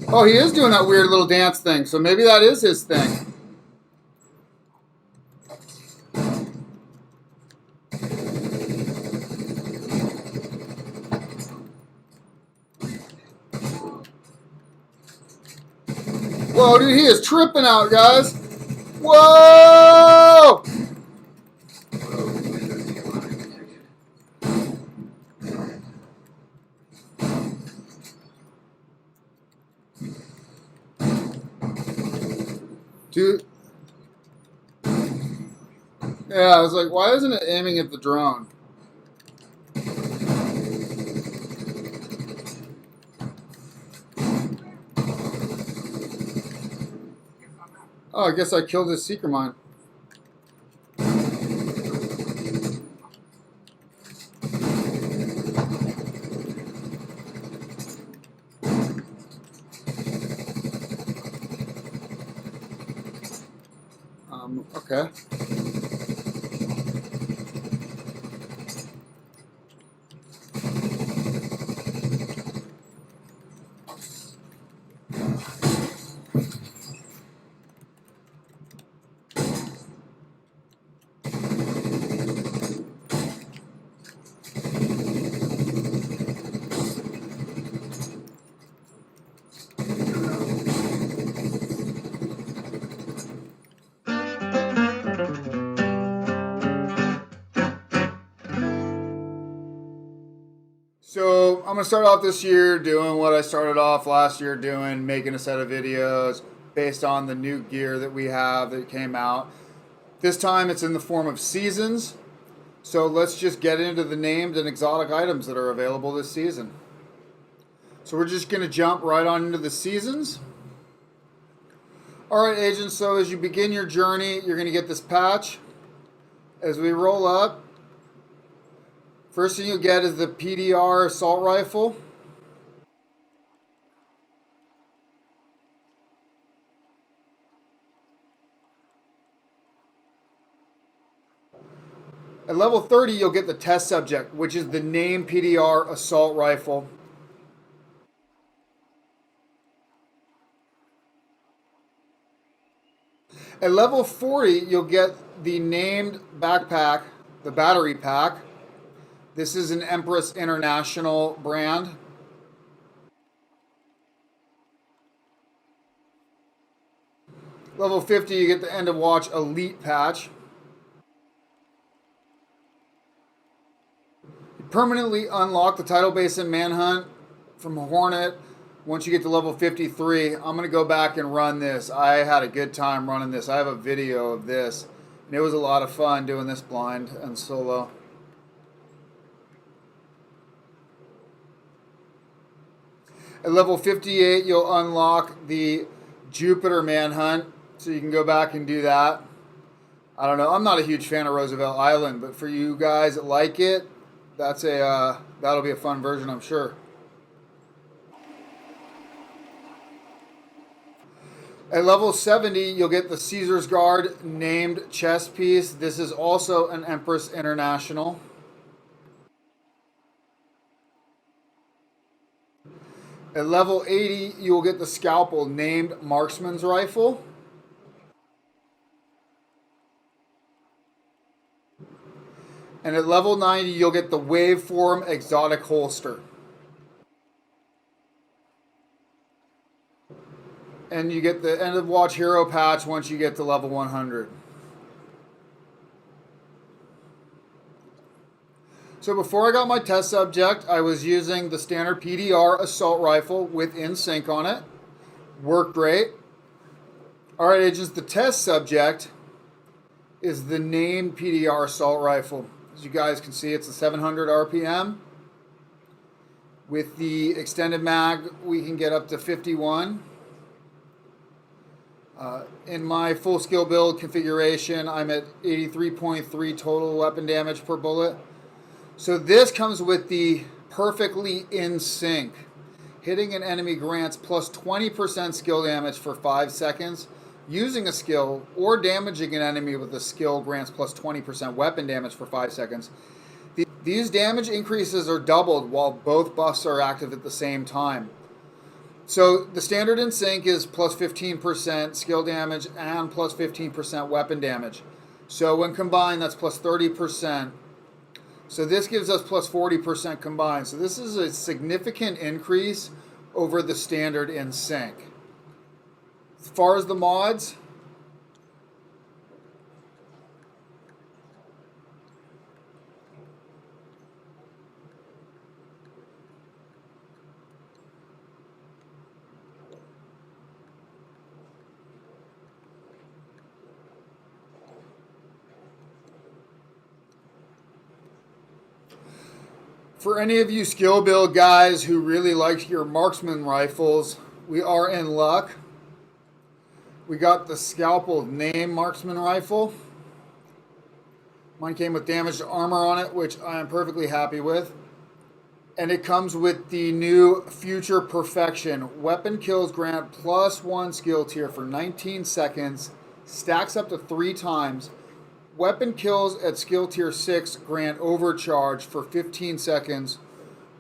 Oh, he is doing that weird little dance thing, so maybe that is his thing. Whoa, dude, he is tripping out, guys. Whoa! Dude. Yeah, I was like, why isn't it aiming at the drone? Oh, I guess I killed his seeker mine. Okay. So I'm going to start off this year doing what I started off last year doing, making a set of videos based on the new gear that we have that came out. This time it's in the form of seasons. So let's just get into the named and exotic items that are available this season. So we're just going to jump right on into the seasons. Alright, agents, so as you begin your journey, you're going to get this patch. As we roll up, first thing you'll get is the PDR Assault Rifle. At level 30, you'll get the test subject, which is the named PDR Assault Rifle. At level 40, you'll get the named backpack, the battery pack. This is an Empress International brand. Level 50, you get the End of Watch Elite patch. You permanently unlock the Tidal Basin Manhunt from Hornet once you get to level 53. I'm going to go back and run this. I had a good time running this. I have a video of this. And it was a lot of fun doing this blind and solo. At level 58, you'll unlock the Jupiter Manhunt, so you can go back and do that. I don't know. I'm not a huge fan of Roosevelt Island, but for you guys that like it, that'll be a fun version, I'm sure. At level 70, you'll get the Caesar's Guard named chest piece. This is also an Empress International. At level 80, you will get the Scalpel named Marksman's Rifle. And at level 90, you'll get the Waveform Exotic Holster. And you get the End of Watch Hero patch once you get to level 100. So before I got my test subject, I was using the standard PDR Assault Rifle with InSync on it. Worked great. Alright, agents, the test subject is the named PDR Assault Rifle. As you guys can see, it's a 700 RPM. With the extended mag, we can get up to 51. In my full skill build configuration, I'm at 83.3 total weapon damage per bullet. So this comes with the perfectly in sync. Hitting an enemy grants plus 20% skill damage for 5 seconds. Using a skill or damaging an enemy with a skill grants plus 20% weapon damage for 5 seconds. These damage increases are doubled while both buffs are active at the same time. So the standard in sync is plus 15% skill damage and plus 15% weapon damage. So when combined, that's plus 30%. So this gives us plus 40% combined. So this is a significant increase over the standard in sync. As far as the mods, for any of you skill build guys who really like your marksman rifles, we are in luck. We got the Scalpel name marksman rifle. Mine came with damaged armor on it, which I am perfectly happy with. And it comes with the new Future Perfection. Weapon kills grant +1 skill tier for 19 seconds. Stacks up to 3 times. Weapon kills at skill tier 6 grant overcharge for 15 seconds.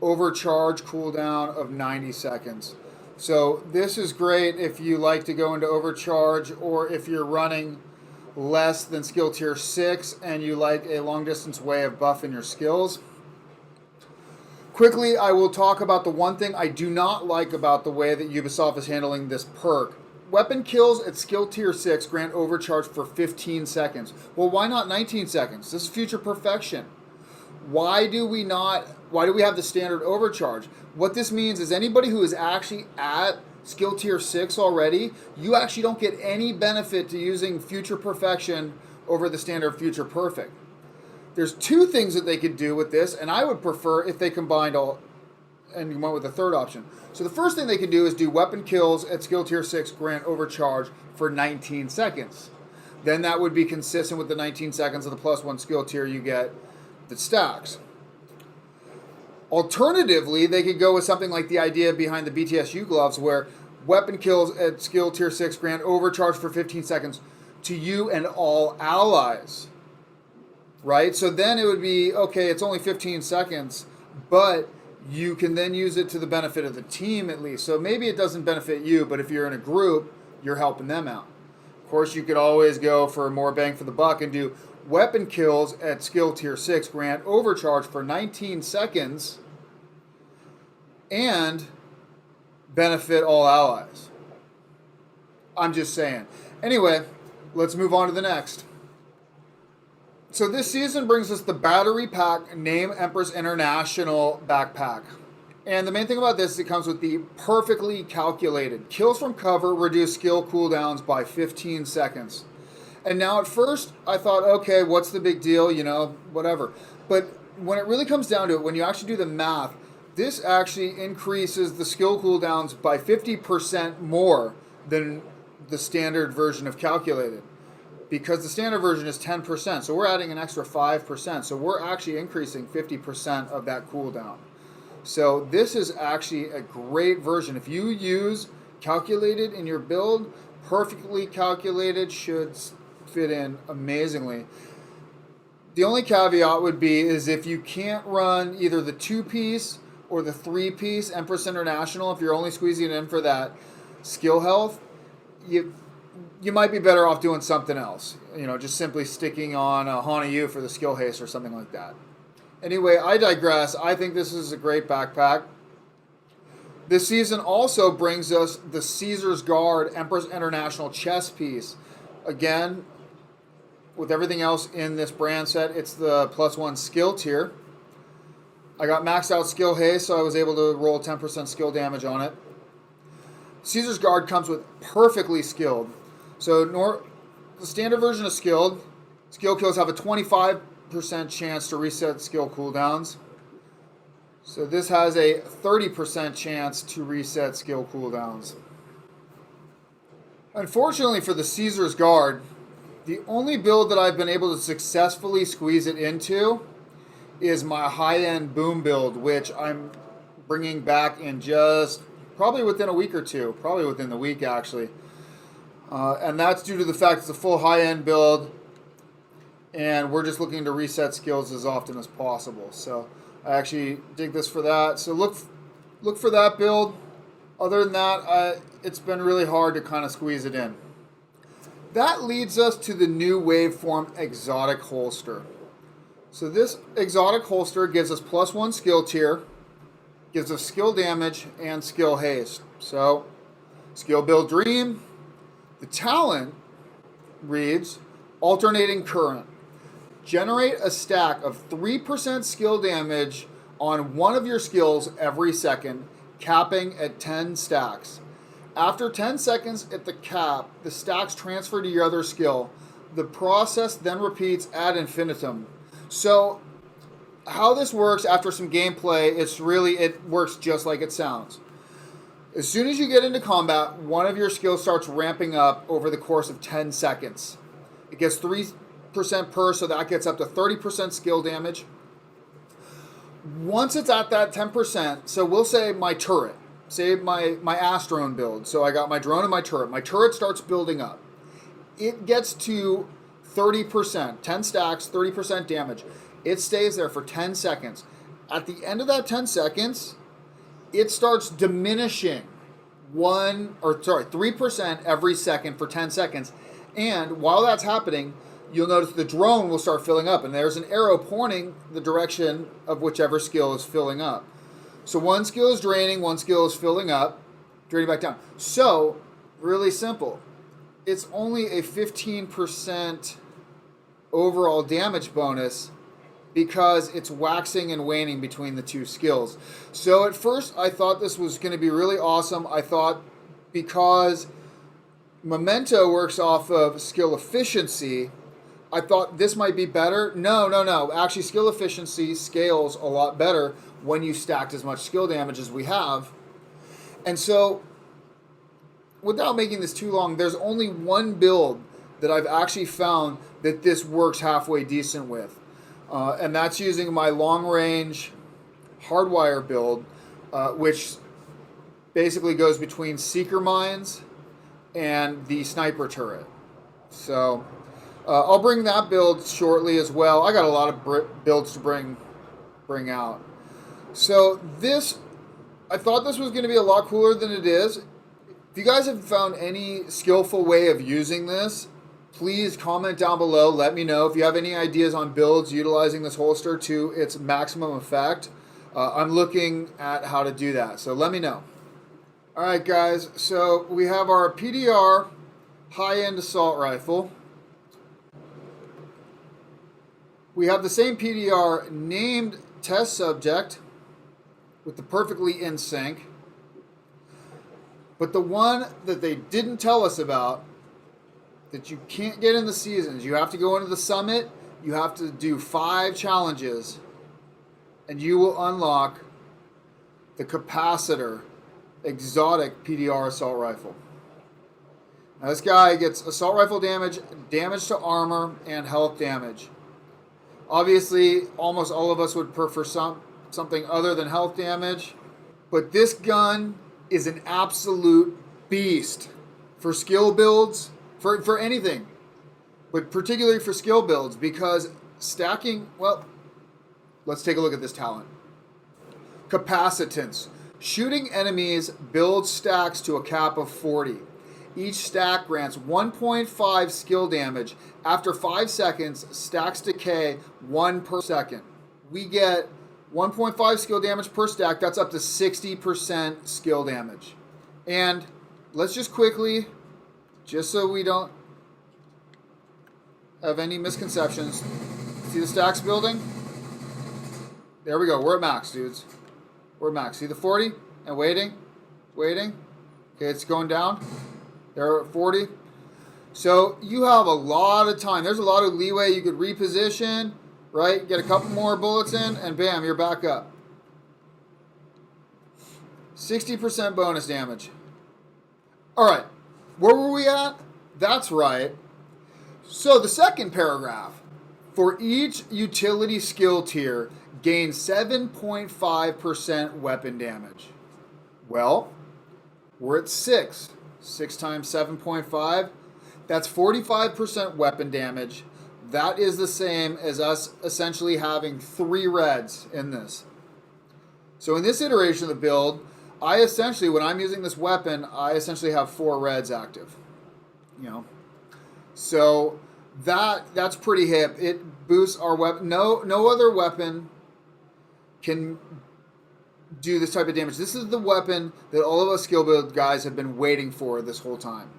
Overcharge cooldown of 90 seconds. So this is great if you like to go into overcharge, or if you're running less than skill tier 6 and you like a long distance way of buffing your skills. Quickly, I will talk about the one thing I do not like about the way that Ubisoft is handling this perk. Weapon kills at skill tier 6 grant overcharge for 15 seconds. Well, why not 19 seconds? This is Future Perfection. Why do we have the standard overcharge? What this means is anybody who is actually at skill tier 6 already, you actually don't get any benefit to using Future Perfection over the standard Future Perfect. There's 2 things that they could do with this, and I would prefer if they combined all and went with the third option. So the first thing they could do is do weapon kills at skill tier 6 grant overcharge for 19 seconds. Then that would be consistent with the 19 seconds of the +1 skill tier you get that stacks. Alternatively, they could go with something like the idea behind the BTSU gloves, where weapon kills at skill tier 6 grant overcharge for 15 seconds to you and all allies. Right? So then it would be, okay, it's only 15 seconds, but you can then use it to the benefit of the team at least. So maybe it doesn't benefit you, but if you're in a group, you're helping them out. Of course, you could always go for more bang for the buck and do weapon kills at skill tier 6 grant overcharge for 19 seconds and benefit all allies. I'm just saying. Anyway, let's move on to the next. So this season brings us the Battery Pack Name Empress International backpack. And the main thing about this is it comes with the perfectly calculated kills from cover reduce skill cooldowns by 15 seconds. And now at first I thought, okay, what's the big deal, whatever. But when it really comes down to it, when you actually do the math, this actually increases the skill cooldowns by 50% more than the standard version of calculated. Because the standard version is 10%, so we're adding an extra 5%. So we're actually increasing 50% of that cooldown. So this is actually a great version. If you use calculated in your build, perfectly calculated should fit in amazingly. The only caveat would be is if you can't run either the 2-piece or the 3-piece Empress International, if you're only squeezing it in for that skill health, you might be better off doing something else. Just simply sticking on a Hana U for the skill haste or something like that. Anyway, I digress. I think this is a great backpack. This season also brings us the Caesar's Guard Empress International chest piece. Again, with everything else in this brand set, it's the +1 skill tier. I got maxed out skill haste, so I was able to roll 10% skill damage on it. Caesar's Guard comes with perfectly skilled. So the standard version is skilled. Skill kills have a 25% chance to reset skill cooldowns. So this has a 30% chance to reset skill cooldowns. Unfortunately for the Caesar's Guard, the only build that I've been able to successfully squeeze it into is my high-end boom build, which I'm bringing back in just probably within a week or two, probably within the week actually. And that's due to the fact it's a full high-end build, and we're just looking to reset skills as often as possible. So I actually dig this for that. So look for that build. Other than that, it's been really hard to kind of squeeze it in. That leads us to the new Waveform exotic holster. So this exotic holster gives us +1 skill tier, gives us skill damage, and skill haste. So skill build dream. The talent reads alternating current. Generate a stack of 3% skill damage on one of your skills every second, capping at 10 stacks. After 10 seconds at the cap, the stacks transfer to your other skill. The process then repeats ad infinitum. So how this works after some gameplay, it works just like it sounds. As soon as you get into combat, one of your skills starts ramping up over the course of 10 seconds. It gets 3% per, so that gets up to 30% skill damage. Once it's at that 10%, so we'll say my turret, say my Astrone build. So I got my drone and my turret. My turret starts building up. It gets to 30%, 10 stacks, 30% damage. It stays there for 10 seconds. At the end of that 10 seconds, it starts diminishing 3% every second for 10 seconds. And while that's happening, you'll notice the drone will start filling up, and there's an arrow pointing the direction of whichever skill is filling up. So one skill is draining, one skill is filling up, draining back down. So, really simple. It's only a 15% overall damage bonus because it's waxing and waning between the two skills. So at first I thought this was going to be really awesome. I thought because Memento works off of skill efficiency, I thought this might be better. No. Actually, skill efficiency scales a lot better when you stacked as much skill damage as we have. And so, without making this too long, there's only one build that I've actually found that this works halfway decent with. And that's using my long-range hardwire build, which basically goes between seeker mines and the sniper turret. So I'll bring that build shortly as well. I got a lot of builds to bring out. So I thought this was going to be a lot cooler than it is. If you guys have found any skillful way of using this, please comment down below. Let me know if you have any ideas on builds utilizing this holster to its maximum effect. I'm looking at how to do that, so let me know. All right, guys, so we have our PDR high-end assault rifle. We have the same PDR named test subject with the perfectly in sync. But the one that they didn't tell us about, that you can't get in the seasons, you have to go into the summit, you have to do 5 challenges, and you will unlock the Capacitor exotic PDR assault rifle. Now this guy gets assault rifle damage, damage to armor, and health damage. Obviously, almost all of us would prefer something other than health damage, but this gun is an absolute beast for skill builds, for anything, but particularly for skill builds, because stacking, well, let's take a look at this talent. Capacitance. Shooting enemies builds stacks to a cap of 40. Each stack grants 1.5 skill damage. After 5 seconds, stacks decay 1 per second. We get 1.5 skill damage per stack. That's up to 60% skill damage. And let's just quickly, just so we don't have any misconceptions, see the stacks building? There we go. We're at max, dudes. We're at max. See the 40? And waiting. Okay, it's going down. They're at 40. So you have a lot of time. There's a lot of leeway. You could reposition, right? Get a couple more bullets in, and bam, you're back up. 60% bonus damage. All right, where were we at? That's right. So the second paragraph. For each utility skill tier, gain 7.5% weapon damage. Well, we're at 6. 6 times 7.5, that's 45% weapon damage, that is the same as us essentially having 3 reds in this. So in this iteration of the build, I essentially, when I'm using this weapon, I essentially have 4 reds active. You know, so that's pretty hip. It boosts our weapon. No other weapon can do this type of damage. This is the weapon that all of us skill build guys have been waiting for this whole time.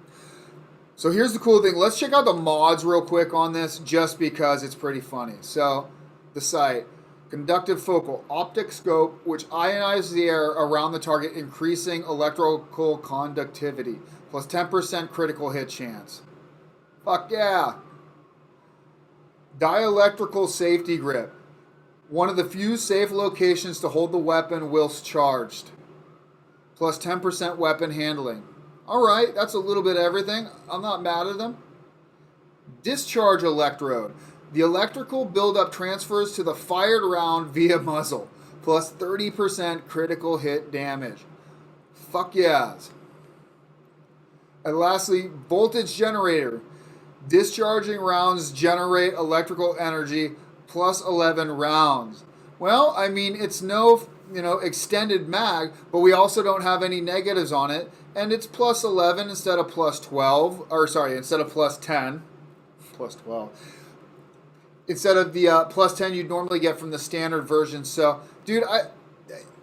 So here's the cool thing. Let's check out the mods real quick on this, just because it's pretty funny. So the sight, conductive focal, optic scope, which ionizes the air around the target, increasing electrical conductivity, plus 10% critical hit chance. Fuck yeah. Dielectrical safety grip, one of the few safe locations to hold the weapon whilst charged, plus 10% weapon handling. All right, that's a little bit of everything. I'm not mad at them. Discharge electrode. The electrical buildup transfers to the fired round via muzzle, plus 30% critical hit damage. Fuck yes. And lastly, voltage generator. Discharging rounds generate electrical energy, plus 11 rounds. Well, I mean, it's no, extended mag, but we also don't have any negatives on it. And it's plus 11 instead of plus 12. Instead of plus 10. Plus 12. Instead of the plus 10 you'd normally get from the standard version. So, dude,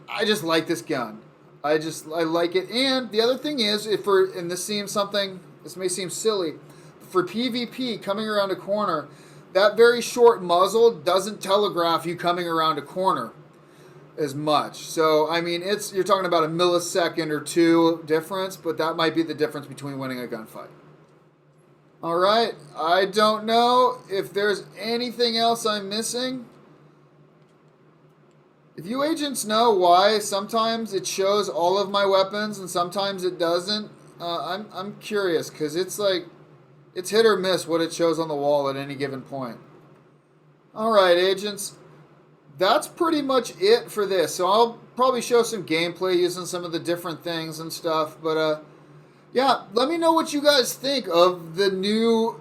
I just like this gun. I like it. And the other thing is, this may seem silly, for PvP coming around a corner, that very short muzzle doesn't telegraph you coming around a corner as much. So, I mean, you're talking about a millisecond or 2 difference, but that might be the difference between winning a gunfight. All right, I don't know if there's anything else I'm missing. If you agents know why sometimes it shows all of my weapons and sometimes it doesn't, I'm curious, because it's hit or miss what it shows on the wall at any given point. All right, agents. That's pretty much it for this. So I'll probably show some gameplay using some of the different things and stuff. But yeah, let me know what you guys think of the new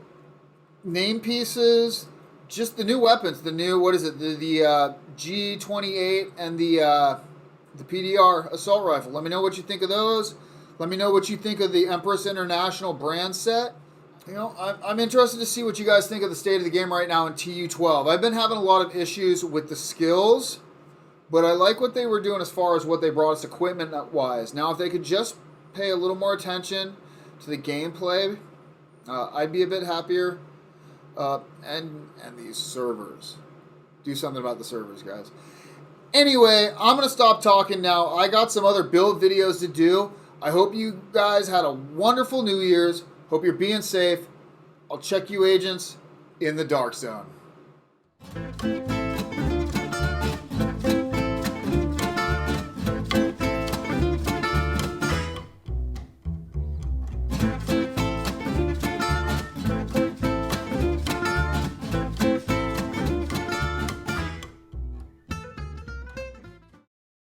name pieces, just the new weapons, the new, the G28 and the PDR Assault Rifle. Let me know what you think of those. Let me know what you think of the Empress International brand set. I'm interested to see what you guys think of the state of the game right now in TU12. I've been having a lot of issues with the skills, but I like what they were doing as far as what they brought us equipment-wise. Now, if they could just pay a little more attention to the gameplay, I'd be a bit happier. And these servers. Do something about the servers, guys. Anyway, I'm going to stop talking now. I got some other build videos to do. I hope you guys had a wonderful New Year's. Hope you're being safe. I'll check you agents in the dark zone.